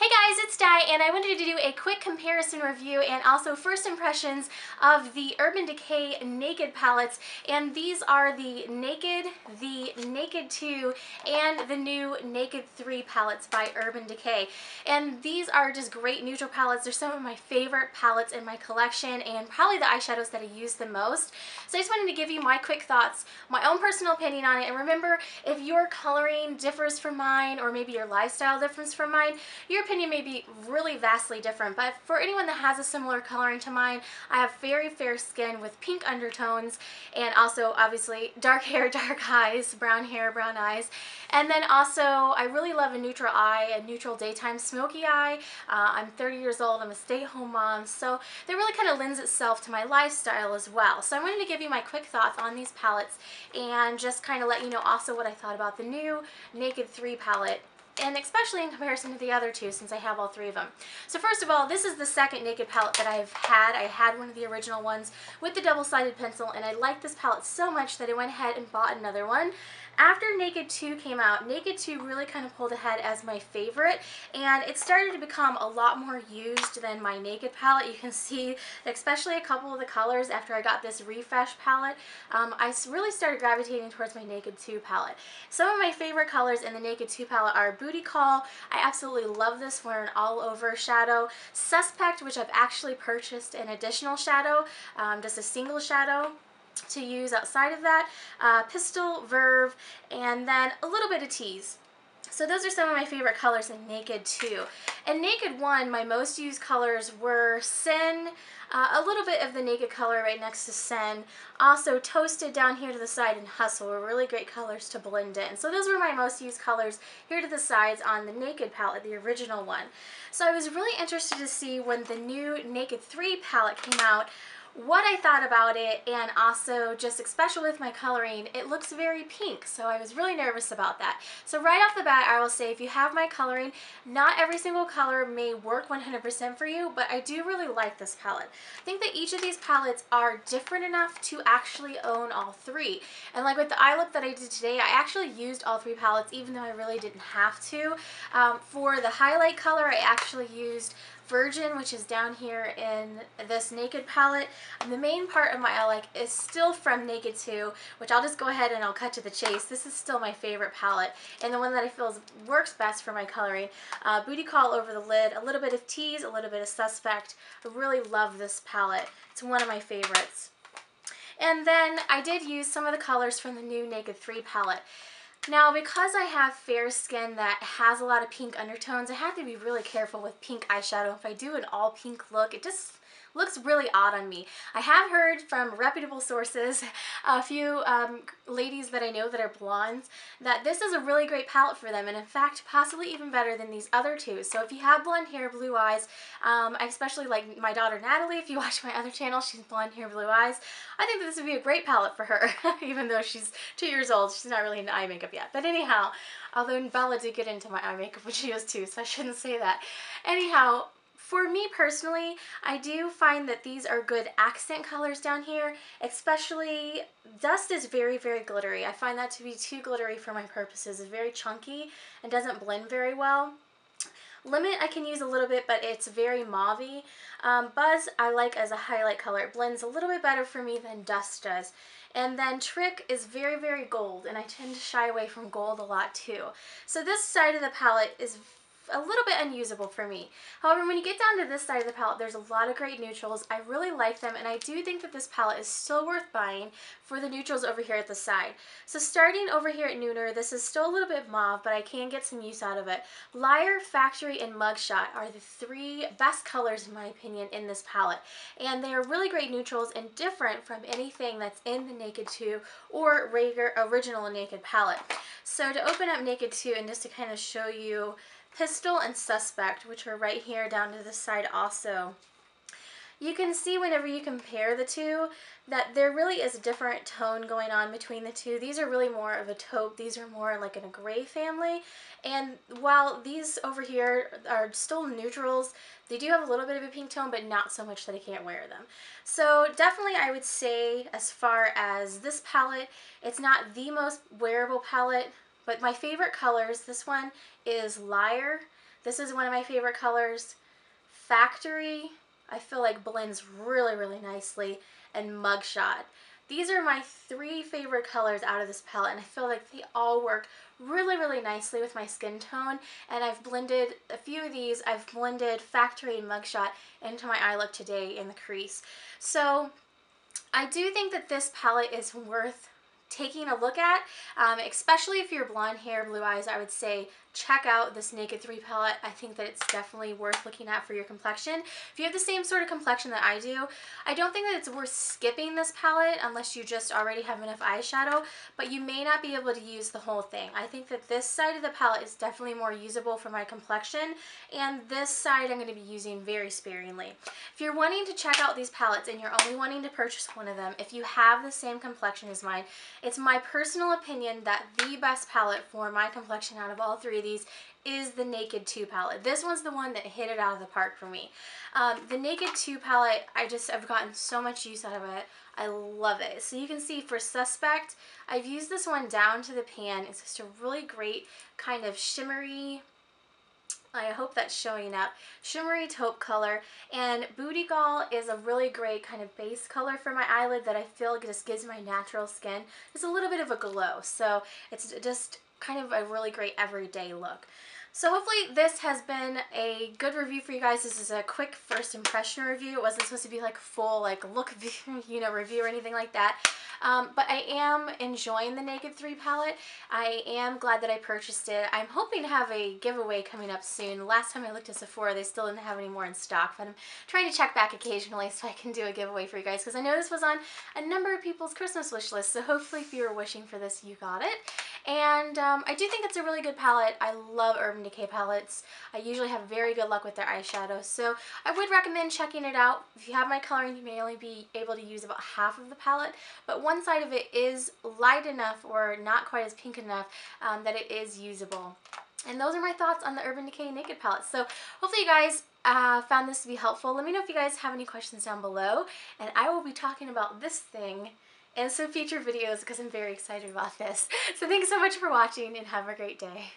Hey guys, it's Di, and I wanted to do a quick comparison review and also first impressions of the Urban Decay Naked palettes, and these are the Naked 2, and the new Naked 3 palettes by Urban Decay. And these are just great neutral palettes. They're some of my favorite palettes in my collection and probably the eyeshadows that I use the most. So I just wanted to give you my quick thoughts, my own personal opinion on it, and remember, if your coloring differs from mine or maybe your lifestyle differs from mine, your opinion may be really vastly different. But for anyone that has a similar coloring to mine, I have very fair skin with pink undertones and also obviously dark hair, dark eyes, brown hair, brown eyes. And then also I really love a neutral eye, a neutral daytime smoky eye. I'm 30 years old, I'm a stay-at-home mom, so that really kind of lends itself to my lifestyle as well. So I wanted to give you my quick thoughts on these palettes and just kind of let you know also what I thought about the new Naked 3 palette, and especially in comparison to the other two since I have all three of them. So first of all, this is the second Naked palette that I've had. I had one of the original ones with the double-sided pencil, and I liked this palette so much that I went ahead and bought another one. After Naked 2 came out, Naked 2 really kind of pulled ahead as my favorite, and it started to become a lot more used than my Naked palette. You can see, especially a couple of the colors after I got this refresh palette, I really started gravitating towards my Naked 2 palette. Some of my favorite colors in the Naked 2 palette are Booty Call. I absolutely love this for an all-over shadow. Suspect, which I've actually purchased an additional shadow, just a single shadow to use outside of that, Pistol, Verve, and then a little bit of Tease. So those are some of my favorite colors in Naked 2. In Naked 1, my most used colors were Sin, a little bit of the Naked color right next to Sin, also Toasted down here to the side, and Hustle were really great colors to blend in. So those were my most used colors here to the sides on the Naked palette, the original one. So I was really interested to see when the new Naked 3 palette came out, what I thought about it, and also just especially with my coloring, it looks very pink, so I was really nervous about that. So right off the bat, I will say if you have my coloring, not every single color may work 100% for you, but I do really like this palette. I think that each of these palettes are different enough to actually own all three. And like with the eye look that I did today, I actually used all three palettes even though I really didn't have to. For the highlight color, I actually used Virgin, which is down here in this Naked palette. And the main part of my eye look is still from Naked 2, which I'll just go ahead and I'll cut to the chase. This is still my favorite palette, and the one that I feel works best for my coloring. Booty Call over the lid, a little bit of Tease, a little bit of Suspect. I really love this palette. It's one of my favorites. And then I did use some of the colors from the new Naked 3 palette. Now, because I have fair skin that has a lot of pink undertones, I have to be really careful with pink eyeshadow. If I do an all pink look, it just looks really odd on me. I have heard from reputable sources, a few ladies that I know that are blondes, that this is a really great palette for them, and in fact possibly even better than these other two. So if you have blonde hair, blue eyes, I especially like my daughter Natalie, if you watch my other channel, she's blonde hair, blue eyes, I think that this would be a great palette for her. Even though she's 2 years old, she's not really into eye makeup yet. But anyhow, although Bella did get into my eye makeup when she was 2, so I shouldn't say that. Anyhow, for me personally, I do find that these are good accent colors down here, especially Dust is very, very glittery. I find that to be too glittery for my purposes. It's very chunky and doesn't blend very well. Limit I can use a little bit, but it's very mauve-y. Buzz I like as a highlight color. It blends a little bit better for me than Dust does. And then Trick is very, very gold, and I tend to shy away from gold a lot too. So this side of the palette is a little bit unusable for me. However, when you get down to this side of the palette, there's a lot of great neutrals. I really like them, and I do think that this palette is still worth buying for the neutrals over here at the side. So starting over here at Nooner, this is still a little bit mauve, but I can get some use out of it. Liar, Factory, and Mugshot are the three best colors, in my opinion, in this palette. And they are really great neutrals and different from anything that's in the Naked 2 or regular original Naked palette. So to open up Naked 2 and just to kind of show you Pistol and Suspect, which are right here down to the side also, you can see whenever you compare the two that there really is a different tone going on between the two. These are really more of a taupe. These are more like in a gray family. And while these over here are still neutrals, they do have a little bit of a pink tone, but not so much that I can't wear them. So definitely I would say, as far as this palette, it's not the most wearable palette, But my favorite colors, this one is Liar. This is one of my favorite colors. Factory, I feel like blends really, really nicely. And Mugshot. These are my 3 favorite colors out of this palette, and I feel like they all work really, really nicely with my skin tone. And I've blended a few of these. I've blended Factory and Mugshot into my eye look today in the crease. So I do think that this palette is worth taking a look at, especially if you're blonde hair, blue eyes. I would say check out this Naked 3 palette. I think that it's definitely worth looking at for your complexion. If you have the same sort of complexion that I do, I don't think that it's worth skipping this palette unless you just already have enough eyeshadow, but you may not be able to use the whole thing. I think that this side of the palette is definitely more usable for my complexion, and this side I'm going to be using very sparingly. If you're wanting to check out these palettes and you're only wanting to purchase one of them, if you have the same complexion as mine, it's my personal opinion that the best palette for my complexion out of all 3 of these is the Naked 2 palette. This one's the one that hit it out of the park for me. The Naked 2 palette, I've gotten so much use out of it. I love it. So you can see for Suspect, I've used this one down to the pan. It's just a really great kind of shimmery, I hope that's showing up, shimmery taupe color. And Booty Call is a really great kind of base color for my eyelid that I feel like just gives my natural skin just a little bit of a glow. So it's just kind of a really great everyday look. So hopefully this has been a good review for you guys. This is a quick first impression review. It wasn't supposed to be like full look review or anything like that. But I am enjoying the Naked 3 palette. I am glad that I purchased it. I'm hoping to have a giveaway coming up soon. Last time I looked at Sephora, they still didn't have any more in stock, but I'm trying to check back occasionally so I can do a giveaway for you guys, because I know this was on a number of people's Christmas wish list, so hopefully if you were wishing for this, you got it. And I do think it's a really good palette. I love Urban Decay palettes. I usually have very good luck with their eyeshadows, so I would recommend checking it out. If you have my coloring, you may only be able to use about half of the palette, but one side of it is light enough or not quite as pink enough that it is usable. And those are my thoughts on the Urban Decay Naked palette. So hopefully you guys found this to be helpful. Let me know if you guys have any questions down below, and I will be talking about this thing in some future videos because I'm very excited about this. So thanks so much for watching and have a great day.